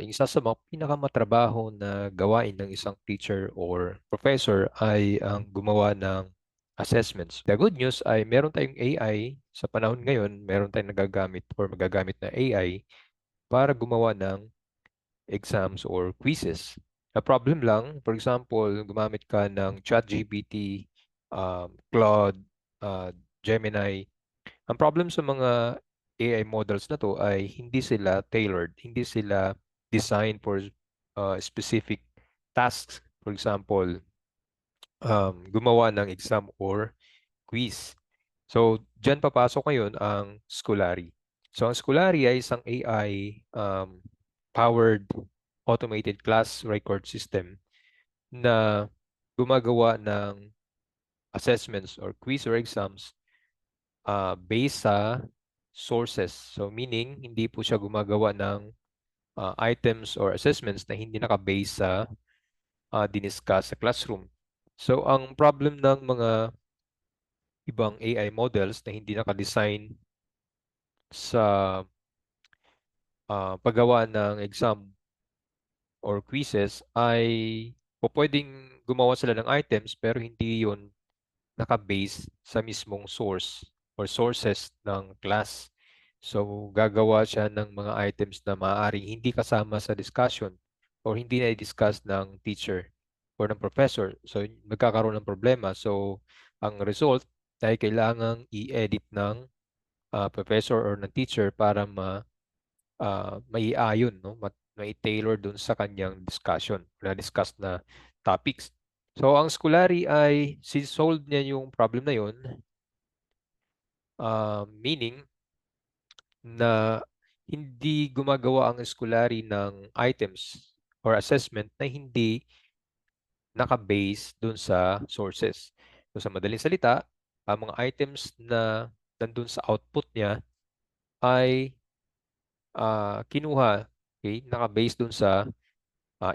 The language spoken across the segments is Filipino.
Yung isa sa mga pinakamatrabaho na gawain ng isang teacher or professor ay ang gumawa ng assessments. The good news ay meron tayong AI sa panahon ngayon, meron tayong nagagamit or magagamit na AI para gumawa ng exams or quizzes. The problem lang, for example, gumamit ka ng ChatGPT, Claude, Gemini. Ang problem sa mga AI models na to ay hindi sila tailored, hindi sila designed for specific tasks. For example, gumawa ng exam or quiz. So, dyan papasok ngayon ang Scholarly. So, ang Scholarly ay isang AI powered automated class record system na gumagawa ng assessments or quiz or exams based sa sources. So meaning, hindi po siya gumagawa ng items or assessments na hindi naka-base sa diniscuss sa classroom. So ang problem ng mga ibang AI models na hindi naka-design sa paggawa ng exam or quizzes ay po pwedeng gumawa sila ng items pero hindi yon naka-base sa mismong source or sources ng class. So, gagawa siya ng mga items na maaaring hindi kasama sa discussion or hindi na i-discuss ng teacher or ng professor. So, magkakaroon ng problema. So, ang result ay kailangang i-edit ng professor or ng teacher para maiayon, no? Mai-tailor dun sa kanyang discussion na discuss na topics. So, ang Scholarly ay solve niya yung problem na yun, meaning na hindi gumagawa ang Scholarly ng items or assessment na hindi naka-base dun sa sources. So, sa madaling salita, ang mga items na nandun sa output niya ay kinuha, okay, naka-base dun sa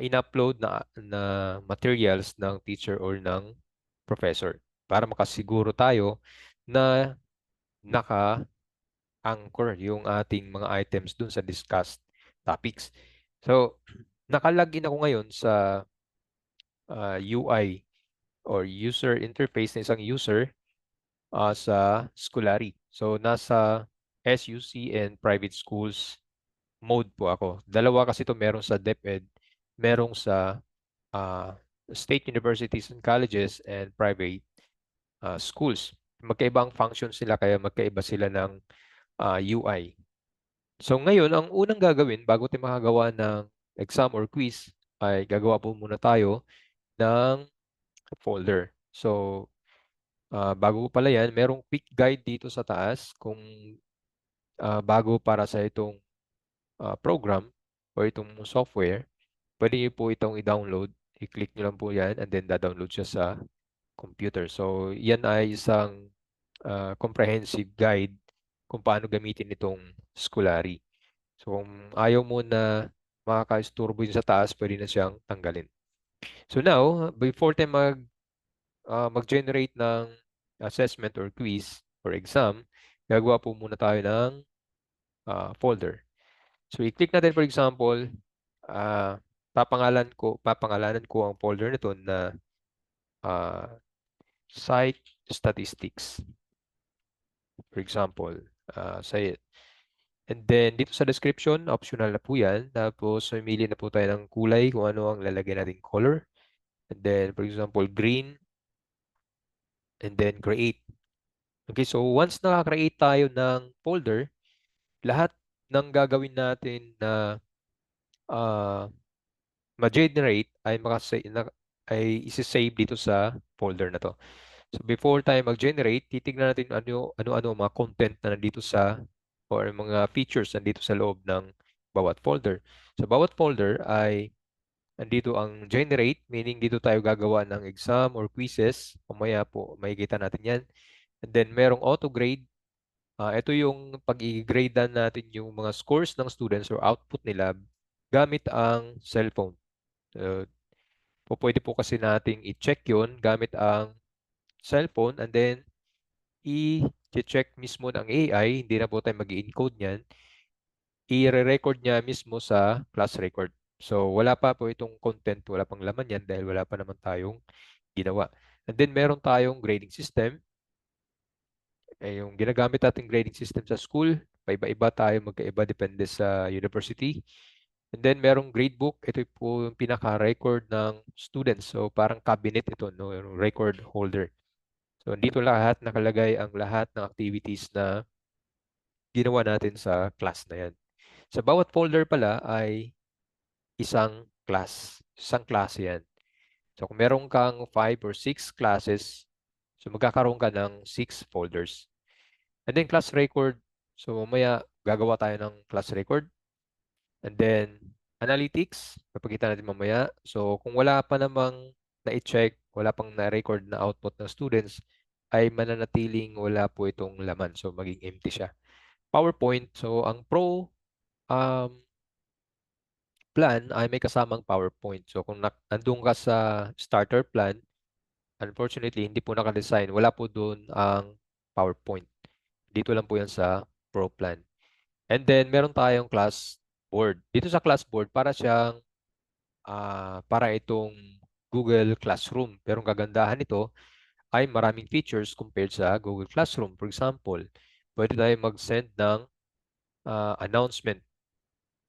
in-upload na materials ng teacher or ng professor para makasiguro tayo na naka-anchor yung ating mga items dun sa discussed topics. So, nakalagin ako ngayon sa UI or user interface ng isang user sa Scholarly. So, nasa SUC and private schools mode po ako. Dalawa kasi ito, merong sa DepEd, merong sa uh, state universities and colleges and private schools. Magkaiba ang functions nila kaya magkaiba sila ng UI. So ngayon, ang unang gagawin bago tayo makagawa ng exam or quiz ay gagawa po muna tayo ng folder. So bago pala yan, merong quick guide dito sa taas kung bago para sa itong program o itong software, pwede niyo po itong i-download. I-click niyo lang po yan and then da-download siya sa computer. So, yan ay isang comprehensive guide kung paano gamitin itong Scholarly. So, kung ayaw mo na makaka-isturbo yun sa taas, pwede na siyang tanggalin. So now, before tayo mag-generate ng assessment or quiz or exam, gagawa po muna tayo ng folder. So, i-click natin for example, ah papangalanan ko ang folder nito na ah, Psych Statistics. For example, say it. And then, dito sa description, optional na po yan. Tapos, mamili na po tayo ng kulay kung ano ang lalagay nating color. And then, for example, green. And then, create. Okay, so once nakaka-create tayo ng folder, lahat ng gagawin natin na ah, ma-generate ay ay isi-save dito sa folder na to. So before tayo mag-generate, titignan natin ano-ano ang mga content na nandito sa or mga features nandito sa loob ng bawat folder. Sa bawat folder ay nandito ang generate, meaning dito tayo gagawa ng exam or quizzes. Mamaya po makikita natin yan. And then merong auto grade. Ito yung pag-i-grade natin yung mga scores ng students or output nila gamit ang cellphone. Uh, pwede po kasi nating i-check yun gamit ang cellphone and then i-check mismo ng AI, hindi na po tayo mag-i-encode niyan. i-record niya mismo sa class record. So, wala pa po itong content, wala pang laman yan dahil wala pa naman tayong ginawa. And then, meron tayong grading system. Yung ginagamit nating grading system sa school, paiba-iba tayo, magkaiba depende sa university. And then, merong gradebook. Ito po yung pinaka-record ng students. So, parang cabinet ito, no? Yung record holder. So, dito lahat nakalagay ang lahat ng activities na ginawa natin sa class na yan. Sa bawat folder pala ay isang class. Isang klase yan. So, kung meron kang 5 or 6 classes, so magkakaroon ka ng 6 folders. And then class record. So, mamaya gagawa tayo ng class record. And then, analytics. Papakita natin mamaya. So, kung wala pa namang na-check, wala pang na-record na output ng students, ay mananatiling wala po itong laman. So, maging empty siya. PowerPoint. So, ang Pro um, plan ay may kasamang PowerPoint. So, kung nandun ka sa starter plan, unfortunately, hindi po naka-design. Wala po doon ang PowerPoint. Dito lang po yan sa Pro plan. And then, meron tayong class board. Dito sa class board, para itong Google Classroom. Pero ang kagandahan nito ay maraming features compared sa Google Classroom. For example, pwede tayo mag-send ng announcement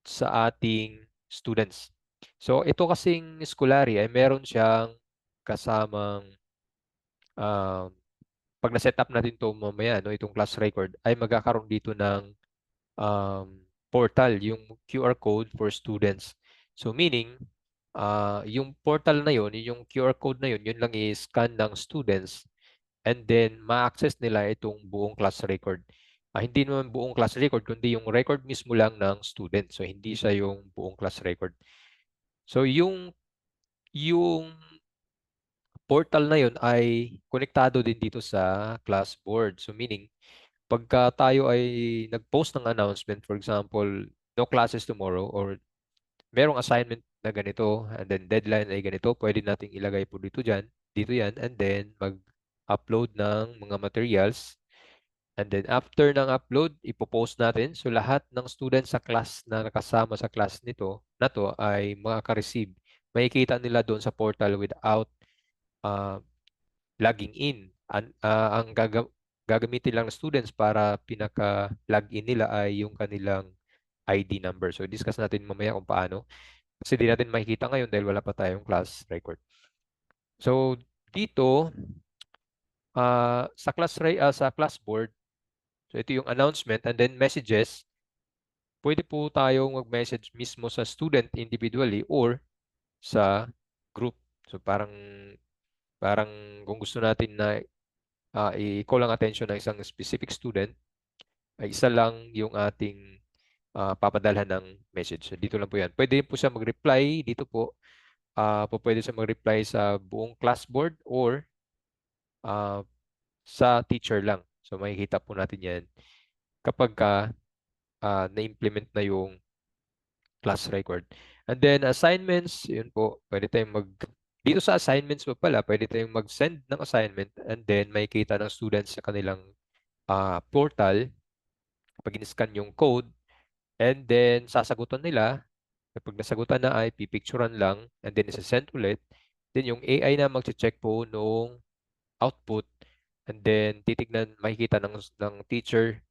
sa ating students. So, ito kasing Scholarly ay meron siyang kasamang uh, pag na-set up natin ito mamaya, no, itong class record, ay magkakaroon dito ng um, portal, yung QR code for students. So meaning, yung portal na yun, yung QR code na yun lang i-scan ng students and then ma-access nila itong buong class record. Hindi naman buong class record, kundi yung record mismo lang ng student. So hindi siya yung buong class record. So yung portal na yun ay konektado din dito sa Classboard. So meaning, pagka tayo ay nag-post ng announcement, for example, no classes tomorrow or merong assignment na ganito and then deadline ay ganito, pwede nating ilagay po dito yan, and then mag-upload ng mga materials. And then after ng upload, ipopost natin. So lahat ng students sa class na nakasama sa class na to ay makaka-receive. Makikita nila doon sa portal without uh, logging in. Ang gagamitin lang ng students para pinaka-login nila ay yung kanilang ID number. So, discuss natin mamaya kung paano. Kasi di natin makikita ngayon dahil wala pa tayong class record. So, dito, sa class board, so ito yung announcement and then messages. Pwede po tayong mag-message mismo sa student individually or sa group. So, parang kung gusto natin na i-call ang attention ng isang specific student, ay isa lang yung ating papadalhan ng message. So, dito lang po yan. Pwede po siya mag-reply. Dito po, pwede siya mag-reply sa buong classboard or ah, sa teacher lang. So, makikita po natin yan kapag na-implement na yung class record. And then, assignments, yun po, pwede tayong dito sa assignments po pala, pwede tayong mag-send ng assignment and then makikita ng students sa kanilang portal pag in-scan yung code and then sasagutan nila. Kapag nasagutan na ay pipicturean lang and then isa-send ulit. Then yung AI na magche-check po nung output and then titignan, makikita ng teacher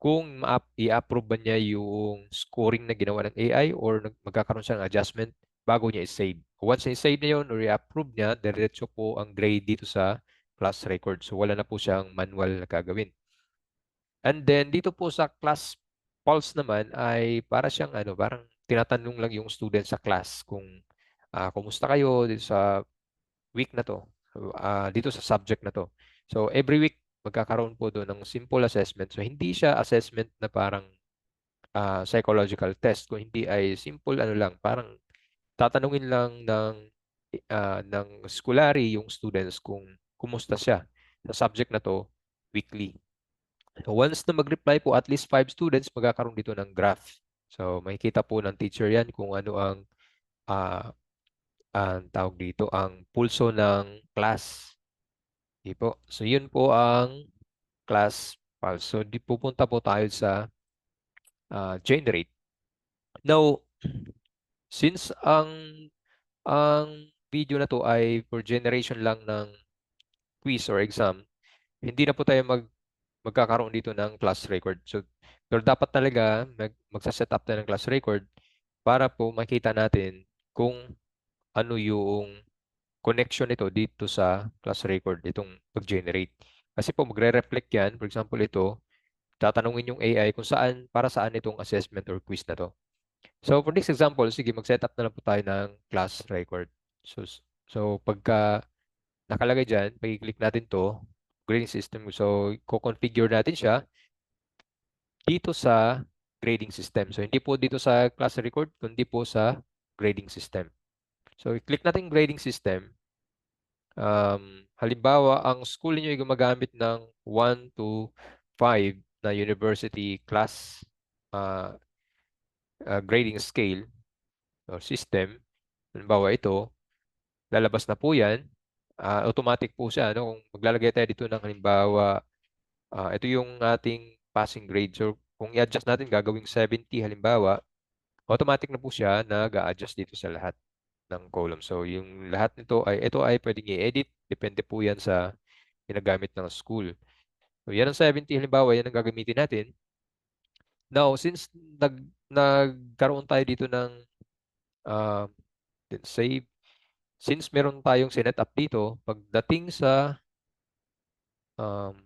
kung i-approve ba niya yung scoring na ginawa ng AI or magkakaroon siya ng adjustment bago niya i-save. Once na-save niya yun or i-approve niya, diretso po ang grade dito sa class record. So wala na po siyang manual na gagawin. And then dito po sa class pulse naman ay para siyang parang tinatanong lang yung student sa class kung kumusta kayo dito sa week na to, dito sa subject na to. So every week magkakaroon po doon ng simple assessment. So hindi siya assessment na parang psychological test, kung hindi ay simple lang, parang tatanungin lang ng Scholarly yung students kung kumusta siya sa subject na to weekly. Once na mag-reply po at least 5 students, magkakaroon dito ng graph. So, makikita po ng teacher yan kung ano ang tawag dito, ang pulso ng class. Di po. So, yun po ang class pulse. So, pupunta po tayo sa generate. Now, since ang video na to ay for generation lang ng quiz or exam, hindi na po tayo magkakaroon dito ng class record. So, pero dapat talaga magsa-set up tayo ng class record para po makita natin kung ano yung connection nito dito sa class record, itong pag-generate. Kasi po magre-reflect yan, for example ito, tatanungin yung AI kung para saan itong assessment or quiz na to. So for this example, sige, mag-set up na lang po tayo ng class record. So, so pagka nakalagay dyan, pag-click natin to, grading system. So, ko-configure natin siya dito sa grading system. So, hindi po dito sa class record, kundi po sa grading system. So, i-click natin yung grading system. Halimbawa, ang school niyo ay gumagamit ng 1 to 5 na university class uh, grading scale or system. Halimbawa ito, lalabas na po yan. Automatic po siya. No? Kung maglalagay tayo dito ng halimbawa, ito yung ating passing grade. So, kung i-adjust natin, gagawing 70 halimbawa, automatic na po siya nag-a-adjust dito sa lahat ng column. So, yung lahat ito ay pwedeng i-edit. Depende po yan sa ginagamit ng school. So, yan ang 70 halimbawa, yan ang gagamitin natin. Now, since nagkaroon tayo dito ng uh, save, since meron tayong sinet up dito, pagdating sa um,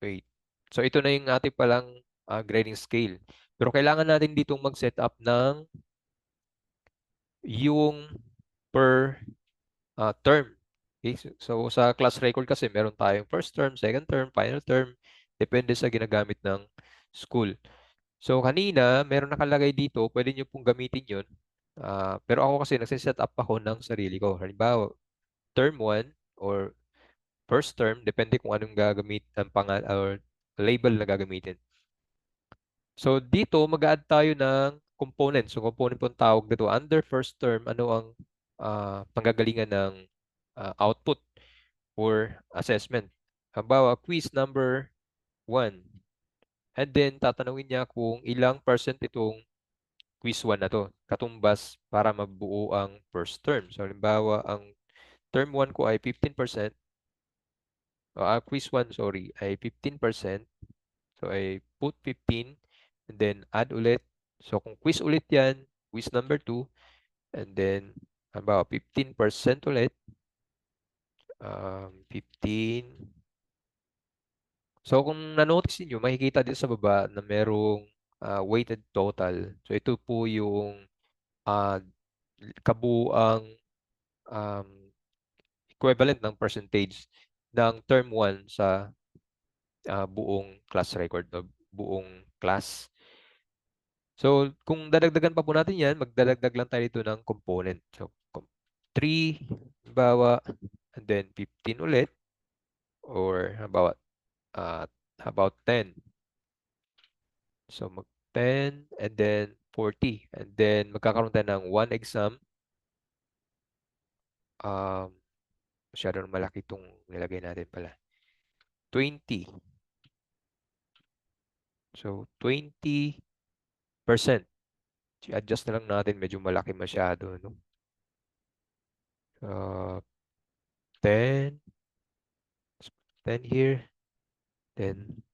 wait. So, ito na yung ating palang grading scale. Pero kailangan natin ditong mag-set up ng yung per term. Okay? So, sa class record kasi meron tayong first term, second term, final term. Depende sa ginagamit ng school. So, kanina, meron nakalagay dito. Pwede nyo pong gamitin yun. Pero ako kasi nagsiset up ako ng sarili ko. Halimbawa, term 1 or first term, depende kung anong gagamit ang or label na gagamitin. So, dito, mag-add tayo ng component. So, component po ang tawag dito. Under first term, ano ang panggagalingan ng output or assessment. Halimbawa, quiz number 1. And then, tatanungin niya kung ilang percent itong quiz 1 na to. Katumbas para mabuo ang first term. So, halimbawa, ang term 1 ko ay 15%. Quiz 1, sorry, ay 15%. So, I put 15 and then add ulit. So, kung quiz ulit yan, quiz number 2, and then, halimbawa, 15% ulit. 15. So, kung na-notice niyo makikita dito sa baba na merong weighted total. So, ito po yung uh, kabuuang um, equivalent ng percentage ng term 1 sa buong class record o buong class. So, kung dadagdagan pa po natin yan, magdadagdag lang tayo dito ng component. So, 3, halimbawa, and then 15 ulit, or about 10. So, 10, and then 40. And then, magkakaroon tayo ng 1 exam. Um, masyadong malaki itong nilagay natin pala. 20. So, 20%. I-adjust na lang natin. Medyo malaki masyado. No? 10. 10 here. Then,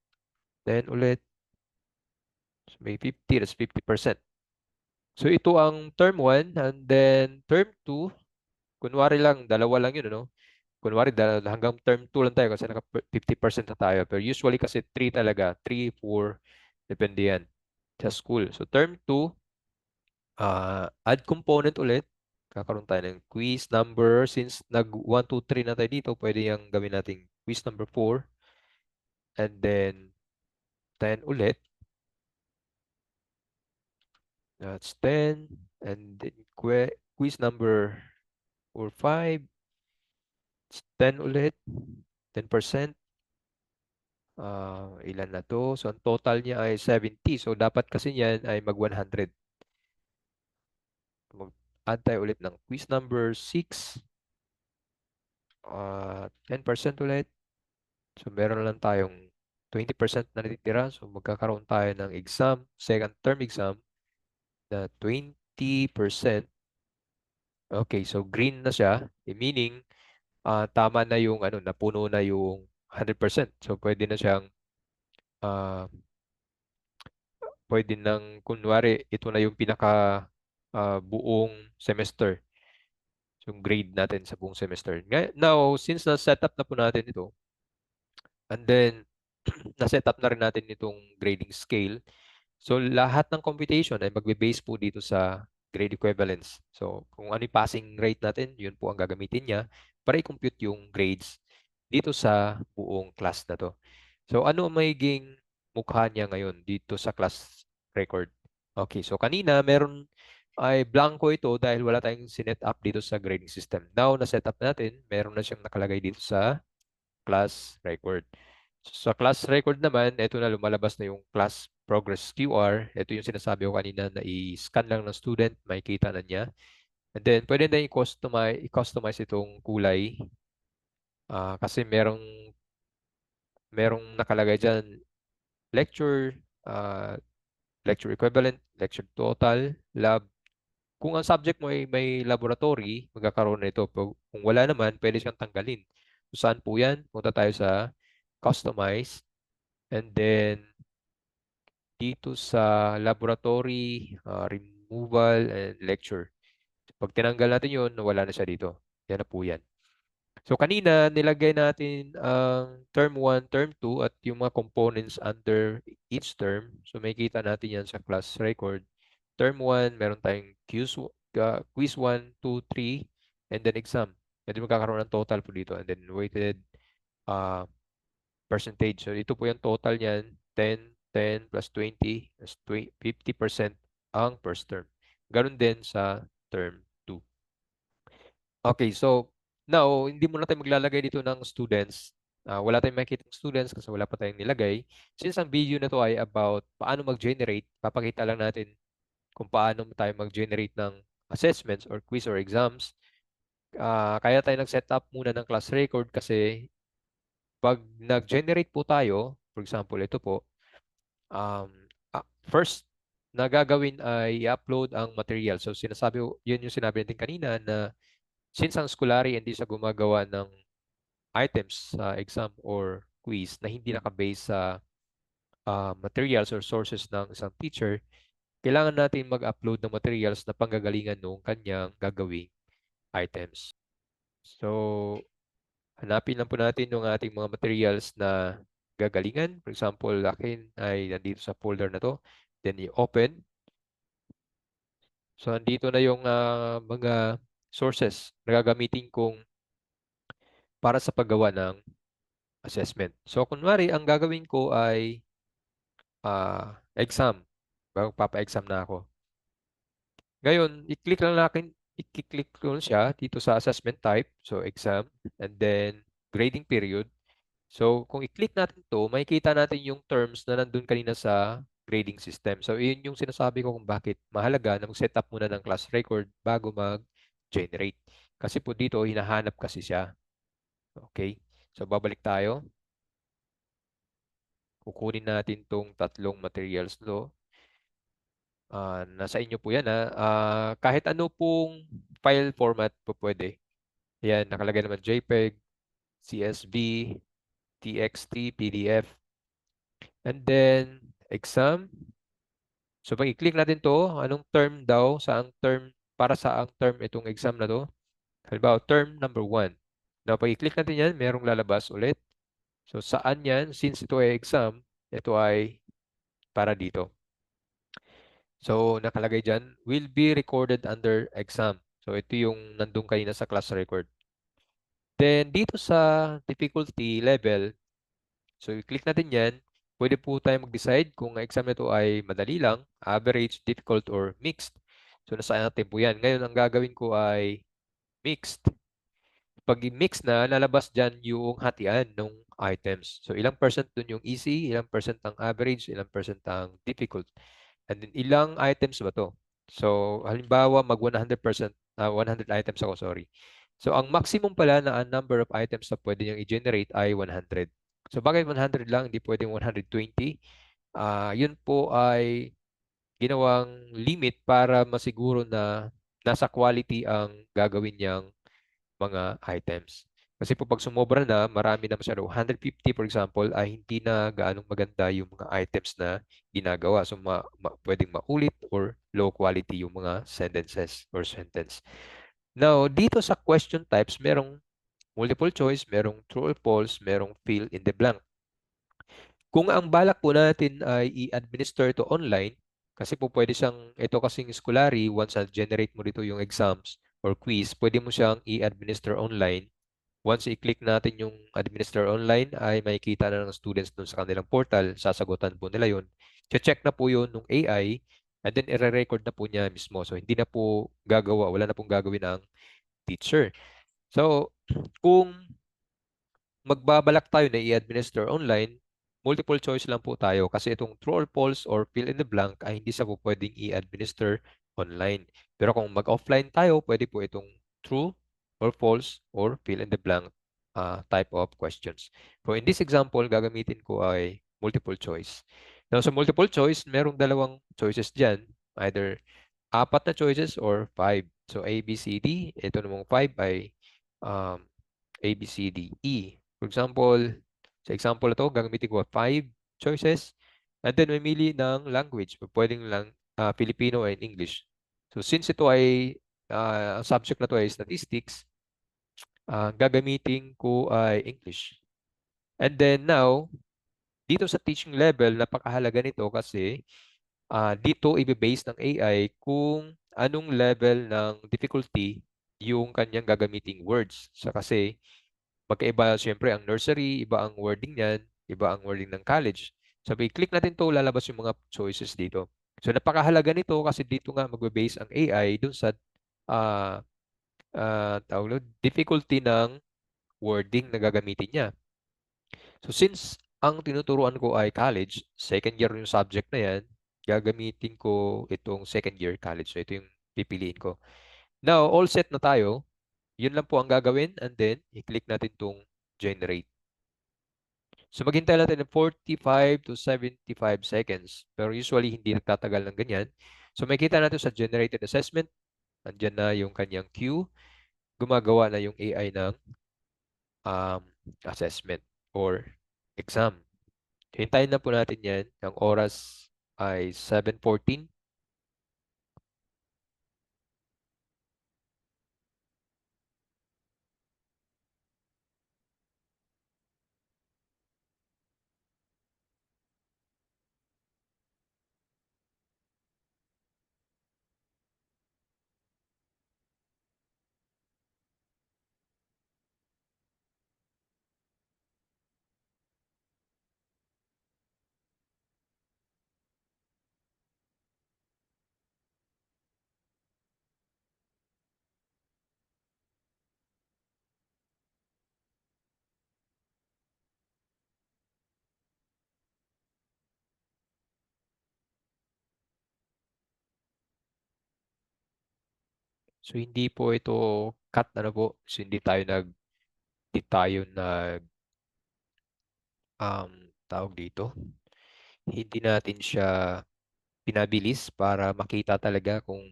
10 ulit. So, may 50. That's 50%. So, ito ang term 1. And then, term 2. Kunwari lang, dalawa lang yun, ano? Kunwari, hanggang term 2 lang tayo kasi naka 50% na tayo. Pero usually kasi 3 talaga. 3, 4. Depende yan sa school. So, term 2, add component ulit. Kakaroon tayo ng quiz number. Since nag 1, 2, 3 na tayo dito, pwede yung gawin natin quiz number 4. And then, 10 ulit. That's 10. And then, quiz number 4, 5. It's 10 ulit. 10%. Ilan na to? So, ang total niya ay 70. So, dapat kasi niyan ay mag 100. Mag-add tayo ulit ng quiz number 6. 10% ulit. So, meron lang tayong 20% na natitira. So magkakaroon tayo ng exam, second term exam na 20%. Okay, so green na siya, meaning tama na yung ano, napuno na yung 100%. So ah, pwede nang kunwari ito na yung pinaka buong semester, yung grade natin sa buong semester. Now, since na-set up na po natin ito, and then na-set up na rin natin itong grading scale. So lahat ng computation ay magbe-base po dito sa grade equivalence. So kung ano yung passing rate natin, yun po ang gagamitin niya para i-compute yung grades dito sa buong class na to. So ano ang magiging mukha niya ngayon dito sa class record? Okay, so kanina meron ay blanco ito dahil wala tayong sinet up dito sa grading system. Now na set up natin, meron na siyang nakalagay dito sa class record. Sa class record naman, ito na lumalabas na yung class progress QR. Ito yung sinasabi ko kanina na i-scan lang ng student, makikita na niya. And then, pwede na i-customize itong kulay. Kasi merong nakalagay dyan, lecture, ah, lecture equivalent, lecture total, lab. Kung ang subject mo ay may laboratory, magkakaroon na ito. Kung wala naman, pwede siyang tanggalin. So, saan po yan? Punta tayo sa customize. And then, dito sa laboratory, removal, and lecture. Pag tinanggal natin yun, wala na siya dito. Yan na po yan. So kanina, nilagay natin ang term 1, term 2, at yung mga components under each term. So makikita natin yan sa class record. Term 1, meron tayong quiz 1, 2, 3, and then exam. And then magkakaroon ng total po dito. And then weighted uh, percentage. So ito po yung total niyan, 10 plus 20 plus 50% ang first term. Ganun din sa term 2. Okay, so now, hindi muna tayo maglalagay dito ng students. Wala tayong makikita ng students kasi wala pa tayong nilagay. Since ang video na to ay about paano mag-generate, papakita lang natin kung paano tayo mag-generate ng assessments or quiz or exams. Kaya tayo nag-set up muna ng class record kasi pag nag-generate po tayo, for example, ito po, first na gagawin ay i-upload ang material. So yun yung sinabi natin kanina na since ang Scholarly hindi siya gumagawa ng items sa exam or quiz na hindi nakabase sa materials or sources ng isang teacher, kailangan natin mag-upload ng materials na panggagalingan nung kanyang gagawing items. So, hanapin lang po natin yung ating mga materials na gagalingan. For example, akin ay nandito sa folder na to. Then, i-open. So, nandito na yung mga sources na gagamitin kong para sa paggawa ng assessment. So, kunwari, ang gagawin ko ay exam. Papa-exam na ako. Ngayon, i-click ko siya dito sa assessment type. So, exam. And then, grading period. So, kung i-click natin to, makikita natin yung terms na nandun kanina sa grading system. So, yun yung sinasabi ko kung bakit mahalaga na mag-set up muna ng class record bago mag-generate. Kasi po dito, hinahanap kasi siya. Okay? So, babalik tayo. Kukunin natin tong tatlong materials to. Nasa inyo po yan ha. Kahit ano pong file format po pwede. Yan, nakalagay naman JPEG, CSV, TXT, PDF. And then, exam. So, pag i-click natin to, anong term daw, para sa ang term itong exam na to? Halimbawa, term number 1. Now, pag i-click natin yan, merong lalabas ulit. So, saan yan? Since ito ay exam, ito ay para dito. So, nakalagay dyan, will be recorded under exam. So, ito yung nandun kanina sa class record. Then, dito sa difficulty level, so, i-click natin yan. Pwede po tayo mag-decide kung ang exam nito ay madali lang, average, difficult, or mixed. So, nasa natin po yan. Ngayon, ang gagawin ko ay mixed. Pag mix na, lalabas dyan yung hatian ng items. So, ilang percent dun yung easy, ilang percent ang average, ilang percent ang difficult. And then, ilang items ba to? So, halimbawa, mag 100%, 100 items ako, sorry. So, ang maximum pala na number of items na pwede niyang i-generate ay 100. So bakit 100 lang, hindi pwedeng 120? Yun po ay ginawang limit para masiguro na nasa quality ang gagawin niyang mga items. Kasi po pag sumobra na, marami na masyado. 150 for example, ay hindi na gaanong maganda yung mga items na ginagawa. So pwedeng maulit or low quality yung mga sentences or sentence. Now, dito sa question types, merong multiple choice, merong true or false, merong fill in the blank. Kung ang balak po natin ay i-administer to online, kasi po pwede siyang, ito kasing Scholarly, once na-generate mo dito yung exams or quiz, pwede mo siyang i-administer online. Once i-click natin yung administer online, ay makikita na ng students dun sa kanilang portal, sasagutan po nila yun. Check na po yun ng AI, and then i-record na po niya mismo. So, hindi na po gagawa, wala na pong gagawin ang teacher. So, kung magbabalak tayo na i-administer online, multiple choice lang po tayo kasi itong true or false or fill in the blank ay hindi sa po pwedeng i-administer online. Pero kung mag-offline tayo, pwede po itong true or false or fill in the blank type of questions. So in this example, gagamitin ko ay multiple choice. Now sa multiple choice, merong dalawang choices dyan. Either apat na choices or five. So A, B, C, D. Ito namang five ay um, A, B, C, D, E. For example, sa example na to, gagamitin ko 5 choices and then mamili ng language. Pwedeng lang Filipino and English. So since ito ay ang subject na to ay statistics, gagamitin ko ay English. And then now, dito sa teaching level, napakahalaga nito kasi dito ibe-base ng AI kung anong level ng difficulty yung kanyang gagamiting words. Kasi magkaiba siyempre ang nursery, iba ang wording niyan, iba ang wording ng college. So, i-click natin to, lalabas yung mga choices dito. So, napakahalaga nito kasi dito nga magbe-base ang AI dun sa uh, difficulty ng wording na gagamitin niya. So, since ang tinuturuan ko ay college, second year yung subject na yan, gagamitin ko itong second year college. So, ito yung pipiliin ko. Now, all set na tayo. Yun lang po ang gagawin and then i-click natin itong generate. So maghintay natin ng 45 to 75 seconds. Pero usually hindi nagtatagal ng ganyan. So makikita natin sa generated assessment, andyan na yung kanyang queue. Gumagawa na yung AI ng um, assessment or exam. Hintayin na po natin yan. Ang oras ay 7:14. So hindi po ito cut ano po. So hindi tayo nag tawag dito. Hindi natin siya pinabilis para makita talaga kung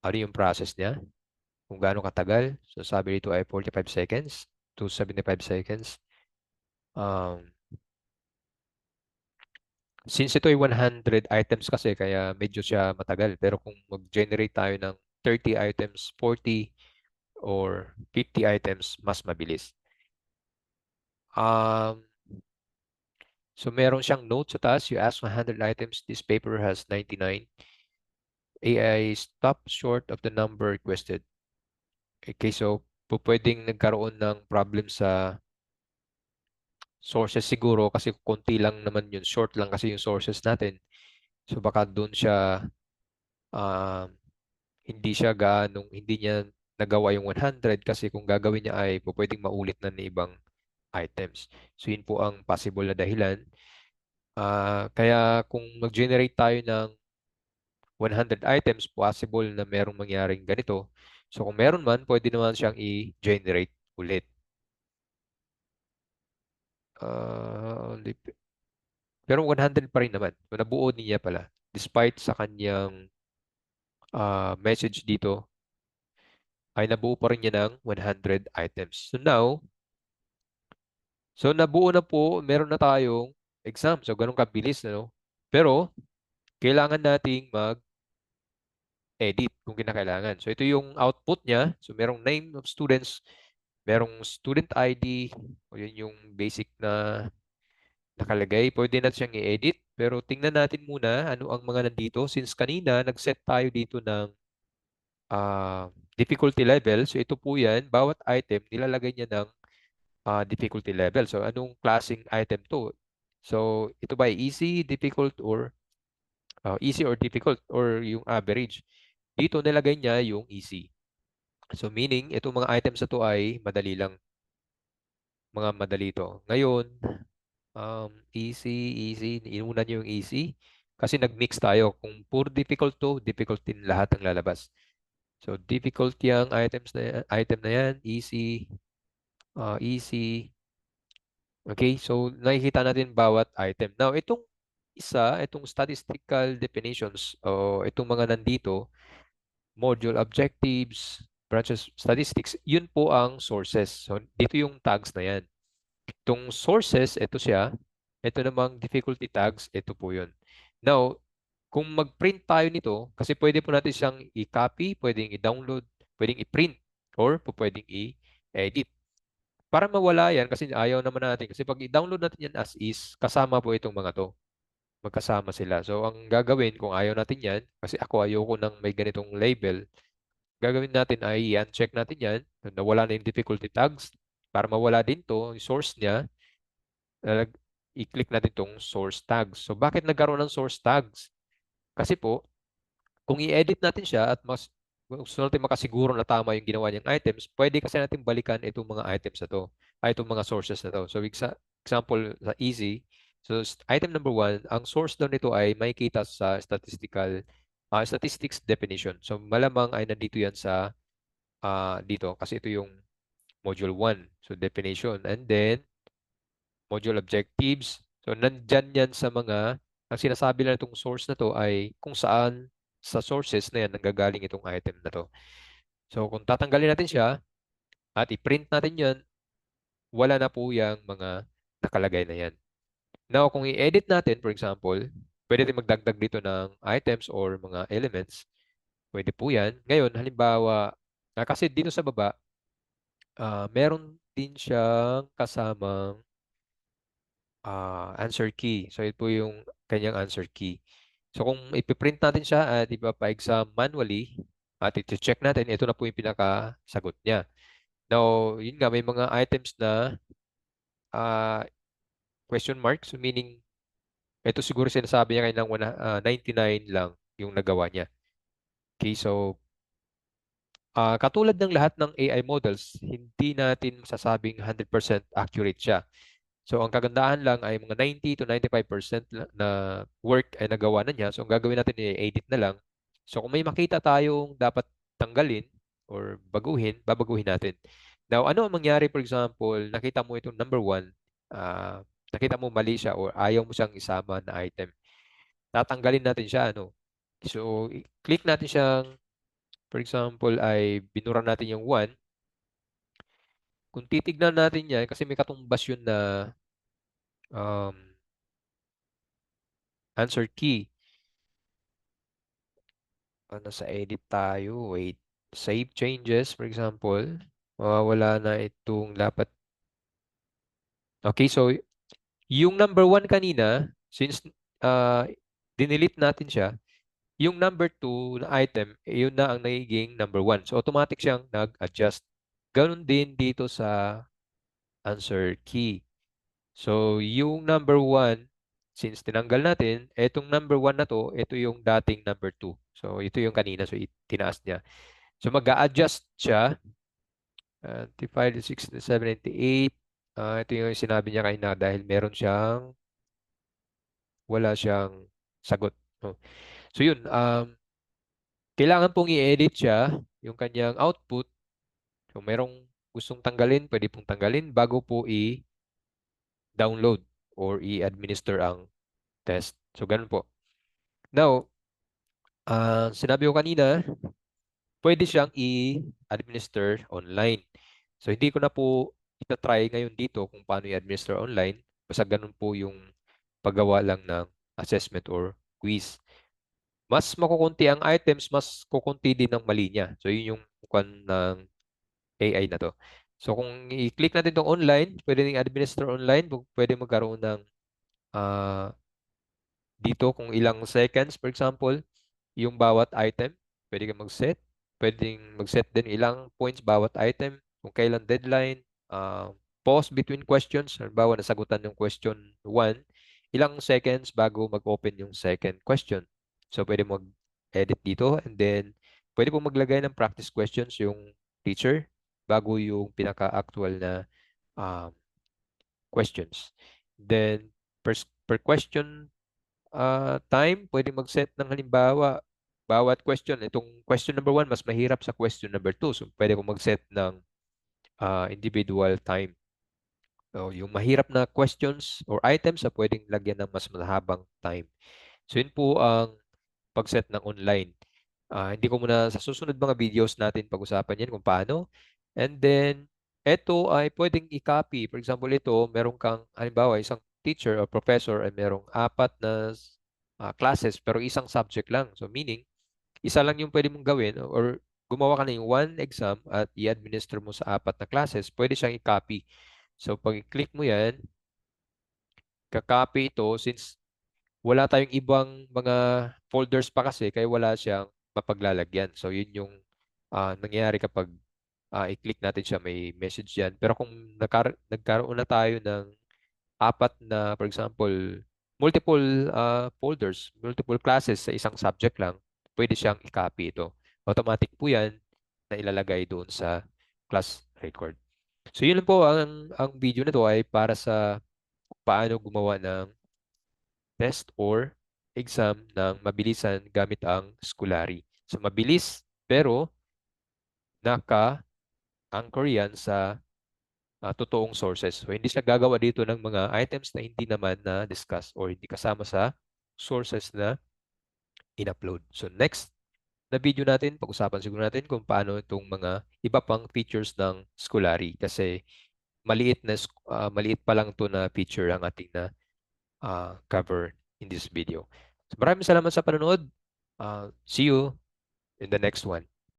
ano yung process niya, kung gaano katagal. So sabi dito ay 45 seconds to 75 seconds. Um, since ito ay 100 items kasi kaya medyo siya matagal. Pero kung mag-generate tayo ng 30 items, 40 or 50 items, mas mabilis. Um, so meron siyang note sa taas. You ask 100 items. This paper has 99. AI stop short of the number requested. Okay, so pwedeng nagkaroon ng problem sa sources siguro kasi konti lang naman yun. Short lang kasi yung sources natin. So baka doon siya um, hindi niya nagawa yung 100 kasi kung gagawin niya ay pwedeng maulit na ng ibang items. So yun po ang possible na dahilan. Kaya kung mag-generate tayo ng 100 items, possible na merong mangyaring ganito. So kung meron man, pwede naman siyang i-generate ulit. pero 100 pa rin naman. So, nabuo niya pala. Despite sa kanyang message dito, ay nabuo pa rin niya ng 100 items. So nabuo na po, meron na tayong exam. So ganun kabilis, ano? Pero kailangan nating mag-edit kung kinakailangan. So ito yung output niya. So merong name of students, merong student ID, o yun yung basic na nakalagay. Pwede na siyang i-edit. Pero tingnan natin muna ano ang mga nandito. Since kanina, nag-set tayo dito ng difficulty level. So ito po yan, bawat item, nilalagay niya ng difficulty level. So anong klaseng item to? So ito ba ay easy, difficult, or easy or difficult, or yung average? Dito nilagay niya yung easy. So meaning, itong mga items na to ay madali lang, mga madali to. Ngayon, easy, easy, inuna niyo yung easy. Kasi nag-mix tayo. Kung puro difficult to, difficult din lahat ang lalabas. So difficult yung item na yan, easy, easy. Okay, so nakikita natin bawat item. Now, itong statistical definitions o itong mga nandito, module objectives, branches statistics, yun po ang sources. So, dito yung tags na yan. Itong sources, ito siya. Ito namang difficulty tags, ito po yun. Now, kung mag-print tayo nito, kasi pwede po natin siyang i-copy, pwedeng i-download, pwedeng i-print, or pwedeng i-edit. Para mawala yan, kasi ayaw naman natin. Kasi pag i-download natin yan as is, kasama po itong mga to. Magkasama sila. So, ang gagawin, kung ayaw natin yan, kasi ako ayoko nang may ganitong label, gagawin natin ay i-uncheck natin yan. Nawala na yung difficulty tags. Para mawala din to, yung source niya, i-click natin itong source tags. So, bakit nagkaroon ng source tags? Kasi po, kung i-edit natin siya at gusto natin makasiguro na tama yung ginawa niyang items, pwede kasi natin balikan itong mga items na to, itong mga sources na to. So, example sa easy, so item number 1, ang source daw nito ay makikita sa statistics definition. So, malamang ay nandito yan sa dito kasi ito yung module 1. So, definition. And then, module objectives. So, nandyan yan sa ang sinasabi lang itong source na to ay kung saan sa sources na yan nanggagaling itong item na to. So, kung tatanggalin natin siya at i-print natin yan, wala na po yung mga nakalagay na yan. Now, kung i-edit natin, for example, pwede natin magdagdag dito ng items or mga elements. Pwede po yan. Ngayon, halimbawa, kasi dito sa baba, meron din siyang kasamang answer key. So, ito po yung kanyang answer key. So, kung ipiprint natin siya at ipapa-exam manually at iti-check natin, ito na po yung pinakasagot niya. Now, yun nga, may mga items na ah, question mark. So, meaning, ito siguro sinasabi niya kayo ng 99 lang yung nagawa niya. Okay, so, katulad ng lahat ng AI models, hindi natin masasabing 100% accurate siya. So, ang kagandahan lang ay mga 90 to 95% na work ay nagawa na niya. So, ang gagawin natin i-edit na lang. So, kung may makita tayong dapat tanggalin or baguhin, babaguhin natin. Now, ano ang mangyari, for example, nakita mo itong number 1, nakita mo mali siya or ayaw mo siyang isama na item. Tatanggalin natin siya, ano? So, click natin siyang, for example, ay binura natin yung 1. Kung titignan natin yan, kasi may katumbas yun na um, answer key. Sa edit tayo. Wait. Save changes, for example. Mawawala na itong dapat. Okay, so yung number 1 kanina, since uh, dinelete natin siya, yung number 2 na item, yun na ang nagiging number 1. So automatic siyang nag-adjust. Ganon din dito sa answer key. So yung number 1, since tinanggal natin, etong number 1 na to, ito yung dating number 2. So ito yung kanina, so tinaas niya. So mag-a-adjust siya. 95, 96, 78. Ito yung sinabi niya kanina dahil wala siyang sagot. No? So yun, kailangan pong i-edit siya, yung kanyang output. Kung merong gustong tanggalin, pwede pong tanggalin bago po i-download or i-administer ang test. So, ganun po. Now, sinabi ko kanina, pwede siyang i-administer online. So, hindi ko na po itatry ngayon dito kung paano i-administer online. Basta ganun po yung paggawa lang ng assessment or quiz. Mas makukunti ang items, mas kukunti din ang mali niya. So, yun yung kwan ng AI na to. So, kung i-click natin itong online, pwede rin administer online, pwede magkaroon ng ah, dito kung ilang seconds, for example, yung bawat item, pwede kang mag-set. Pwedeng mag-set din ilang points bawat item, kung kailan deadline, pause between questions. Halimbawa, nasagutan yung question 1, ilang seconds bago mag-open yung second question. So, pwede mag-edit dito and then pwede po maglagay ng practice questions yung teacher bago yung pinaka-actual na um, questions. Then, per question time, pwede mag-set ng halimbawa, bawat question. Itong question number 1, mas mahirap sa question number 2. So, pwede kong mag-set ng individual time. So, yung mahirap na questions or items, pwedeng lagyan ng mas mahabang time. So, yun po ang pag-set ng online. Hindi ko muna sa susunod mga videos natin pag-usapan yan kung paano. And then, ito ay pwedeng i-copy. For example, ito, meron kang, halimbawa, isang teacher or professor ay merong 4 na classes pero isang subject lang. So, meaning, isa lang yung pwede mong gawin or gumawa ka na yung one exam at i-administer mo sa 4 na classes, pwede siyang i-copy. So, pag i-click mo yan, ka-copy ito since wala tayong ibang mga folders pa kasi kaya wala siyang mapaglalagyan. So, yun yung nangyayari kapag i-click natin siya, may message yan. Pero kung nagkaroon na tayo ng 4 na, for example, multiple folders, multiple classes sa isang subject lang, pwede siyang i-copy ito. Automatic po yan na ilalagay doon sa class record. So, yun lang po ang video na to ay para sa paano gumawa ng test or exam ng mabilisan gamit ang Schoolary. So, mabilis pero naka-anchor yan sa totoong sources. So, hindi siya gagawa dito ng mga items na hindi naman na-discuss or hindi kasama sa sources na in-upload. So, next na video natin, pag-usapan siguro natin kung paano itong mga iba pang features ng Schoolary kasi maliit pa lang to na feature ang ating na cover in this video. So, maraming salamat sa panonood. See you in the next one.